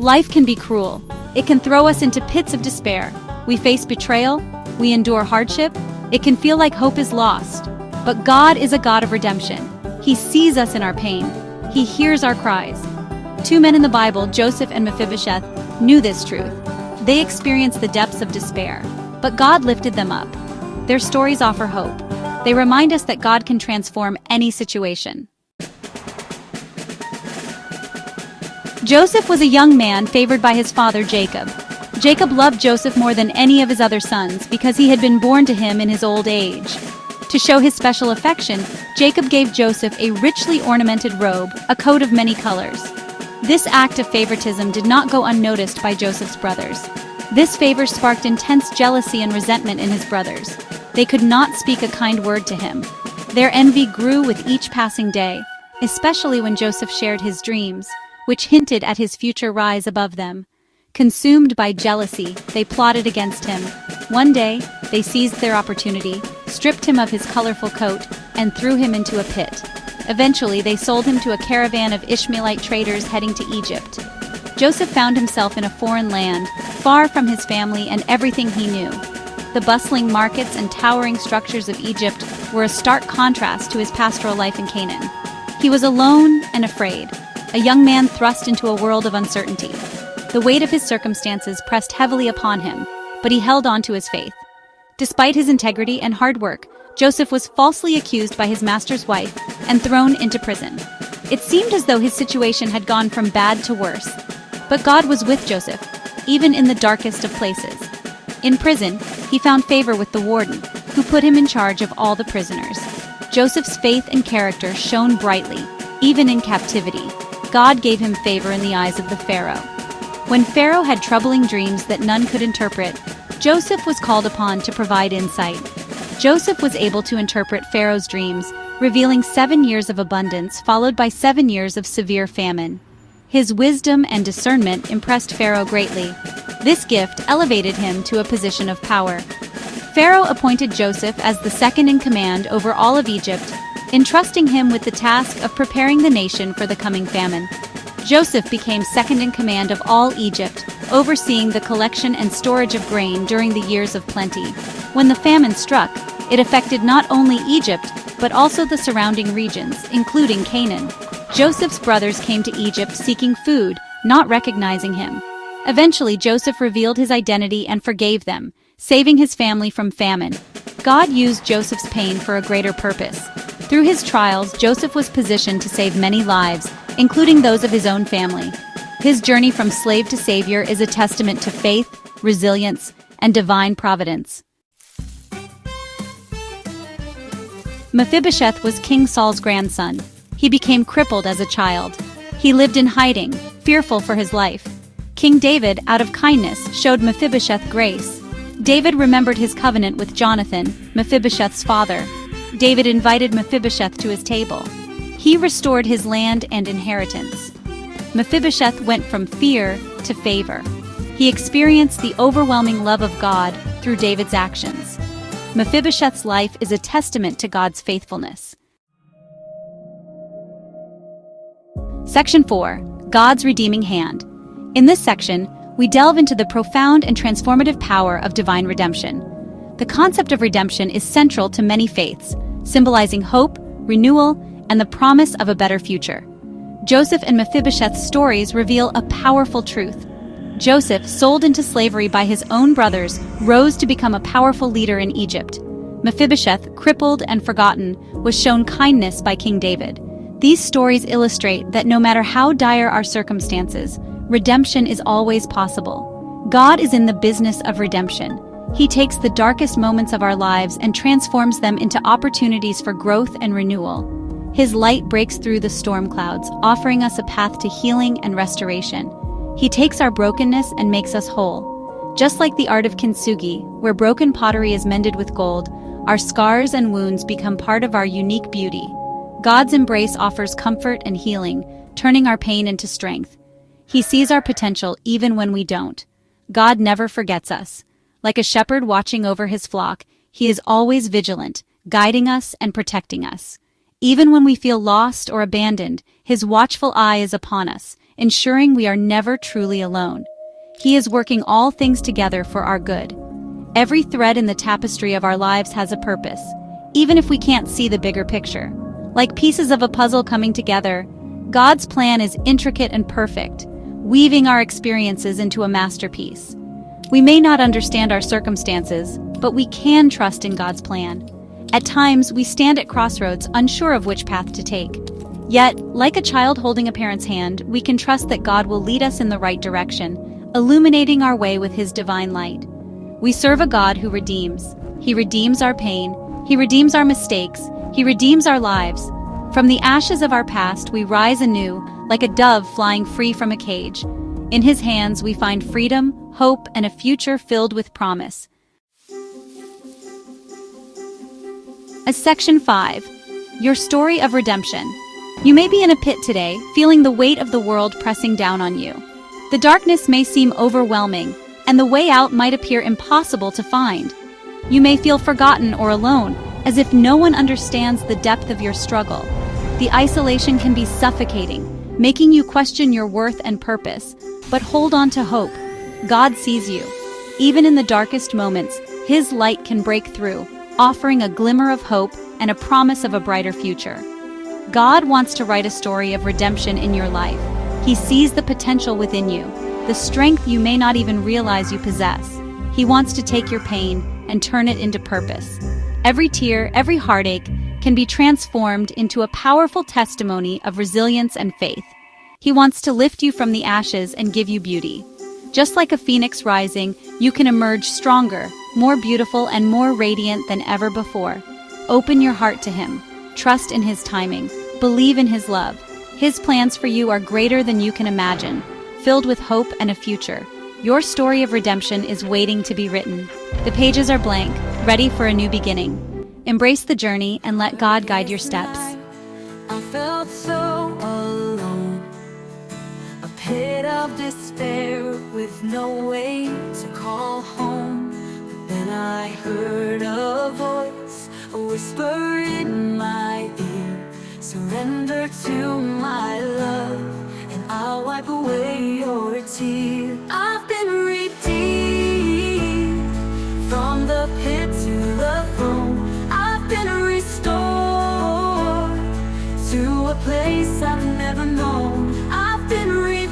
Life can be cruel. It can throw us into pits of despair. We face betrayal. We endure hardship. It can feel like hope is lost. But God is a God of redemption. He sees us in our pain. He hears our cries. Two men in the Bible, Joseph and Mephibosheth, knew this truth. They experienced the depths of despair, but God lifted them up. Their stories offer hope. They remind us that God can transform any situation. Joseph was a young man favored by his father Jacob. Jacob loved Joseph more than any of his other sons because he had been born to him in his old age. To show his special affection, Jacob gave Joseph a richly ornamented robe, a coat of many colors. This act of favoritism did not go unnoticed by Joseph's brothers. This favor sparked intense jealousy and resentment in his brothers. They could not speak a kind word to him. Their envy grew with each passing day, especially when Joseph shared his dreams, which hinted at his future rise above them. Consumed by jealousy, they plotted against him. One day, they seized their opportunity, stripped him of his colorful coat, and threw him into a pit. Eventually, they sold him to a caravan of Ishmaelite traders heading to Egypt. Joseph found himself in a foreign land, far from his family and everything he knew. The bustling markets and towering structures of Egypt were a stark contrast to his pastoral life in Canaan. He was alone and afraid, a young man thrust into a world of uncertainty. The weight of his circumstances pressed heavily upon him, but he held on to his faith. Despite his integrity and hard work, Joseph was falsely accused by his master's wife and thrown into prison. It seemed as though his situation had gone from bad to worse. But God was with Joseph, even in the darkest of places. In prison, he found favor with the warden, who put him in charge of all the prisoners. Joseph's faith and character shone brightly, even in captivity. God gave him favor in the eyes of the Pharaoh. When Pharaoh had troubling dreams that none could interpret, Joseph was called upon to provide insight. Joseph was able to interpret Pharaoh's dreams, revealing 7 years of abundance followed by 7 years of severe famine. His wisdom and discernment impressed Pharaoh greatly. This gift elevated him to a position of power. Pharaoh appointed Joseph as the second in command over all of Egypt, entrusting him with the task of preparing the nation for the coming famine. Joseph became second in command of all Egypt, overseeing the collection and storage of grain during the years of plenty. When the famine struck, it affected not only Egypt, but also the surrounding regions, including Canaan. Joseph's brothers came to Egypt seeking food, not recognizing him. Eventually, Joseph revealed his identity and forgave them, saving his family from famine. God used Joseph's pain for a greater purpose. Through his trials, Joseph was positioned to save many lives, including those of his own family. His journey from slave to savior is a testament to faith, resilience, and divine providence. Mephibosheth was King Saul's grandson. He became crippled as a child. He lived in hiding, fearful for his life. King David, out of kindness, showed Mephibosheth grace. David remembered his covenant with Jonathan, Mephibosheth's father. David invited Mephibosheth to his table. He restored his land and inheritance. Mephibosheth went from fear to favor. He experienced the overwhelming love of God through David's actions. Mephibosheth's life is a testament to God's faithfulness. Section 4. God's Redeeming Hand. In this section, we delve into the profound and transformative power of divine redemption. The concept of redemption is central to many faiths, symbolizing hope, renewal, and the promise of a better future. Joseph and Mephibosheth's stories reveal a powerful truth. Joseph, sold into slavery by his own brothers, rose to become a powerful leader in Egypt. Mephibosheth, crippled and forgotten, was shown kindness by King David. These stories illustrate that no matter how dire our circumstances, redemption is always possible. God is in the business of redemption. He takes the darkest moments of our lives and transforms them into opportunities for growth and renewal. His light breaks through the storm clouds, offering us a path to healing and restoration. He takes our brokenness and makes us whole. Just like the art of kintsugi, where broken pottery is mended with gold, our scars and wounds become part of our unique beauty. God's embrace offers comfort and healing, turning our pain into strength. He sees our potential even when we don't. God never forgets us. Like a shepherd watching over his flock, he is always vigilant, guiding us and protecting us. Even when we feel lost or abandoned, His watchful eye is upon us, ensuring we are never truly alone. He is working all things together for our good. Every thread in the tapestry of our lives has a purpose, even if we can't see the bigger picture. Like pieces of a puzzle coming together, God's plan is intricate and perfect, weaving our experiences into a masterpiece. We may not understand our circumstances, but we can trust in God's plan. At times, we stand at crossroads, unsure of which path to take. Yet, like a child holding a parent's hand, we can trust that God will lead us in the right direction, illuminating our way with His divine light. We serve a God who redeems. He redeems our pain. He redeems our mistakes. He redeems our lives. From the ashes of our past, we rise anew, like a dove flying free from a cage. In His hands, we find freedom, hope, and a future filled with promise. Section 5. Your story of redemption. You may be in a pit today, feeling the weight of the world pressing down on you. The darkness may seem overwhelming, and the way out might appear impossible to find. You may feel forgotten or alone, as if no one understands the depth of your struggle. The isolation can be suffocating, making you question your worth and purpose. But hold on to hope. God sees you. Even in the darkest moments, His light can break through, offering a glimmer of hope and a promise of a brighter future. God wants to write a story of redemption in your life. He sees the potential within you, the strength you may not even realize you possess. He wants to take your pain and turn it into purpose. Every tear, every heartache can be transformed into a powerful testimony of resilience and faith. He wants to lift you from the ashes and give you beauty. Just like a phoenix rising, you can emerge stronger, more beautiful, and more radiant than ever before. Open your heart to Him. Trust in His timing. Believe in His love. His plans for you are greater than you can imagine, filled with hope and a future. Your story of redemption is waiting to be written. The pages are blank, ready for a new beginning. Embrace the journey and let God guide your steps. I felt so alone, a pit of despair with no way to call home. But then I heard a voice, a whisper in my ear, surrender to my love, and I'll wipe away your tears. I've been redeemed from the pit to the throne. I've been restored to a place I've never known. I've been redeemed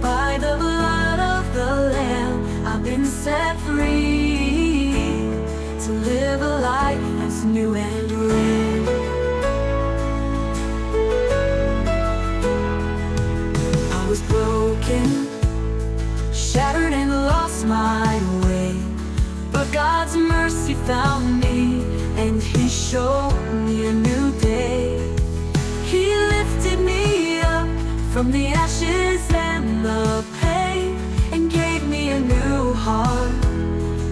by the blood of the Lamb. I've been set free to live a life that's new and rare. I was broken, shattered and lost my way, but God's mercy found me, and He showed me a new day. He lifted me up from the ashes and the pain, and gave me a new heart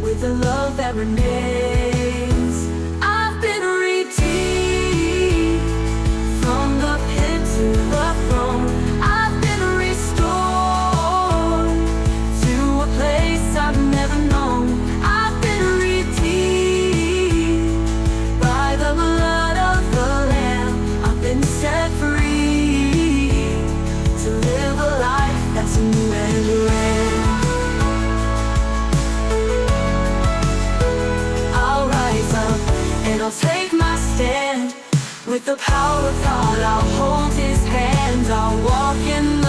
with a love that remains. I've been redeemed from the pit to the throne. I've been restored to a place I've never known. I've been redeemed by the blood of the Lamb. I've been set free to live a life that's new and rare. I'll rise up and I'll take my stand. With the power of God, I'll hold His hand. I'll walk in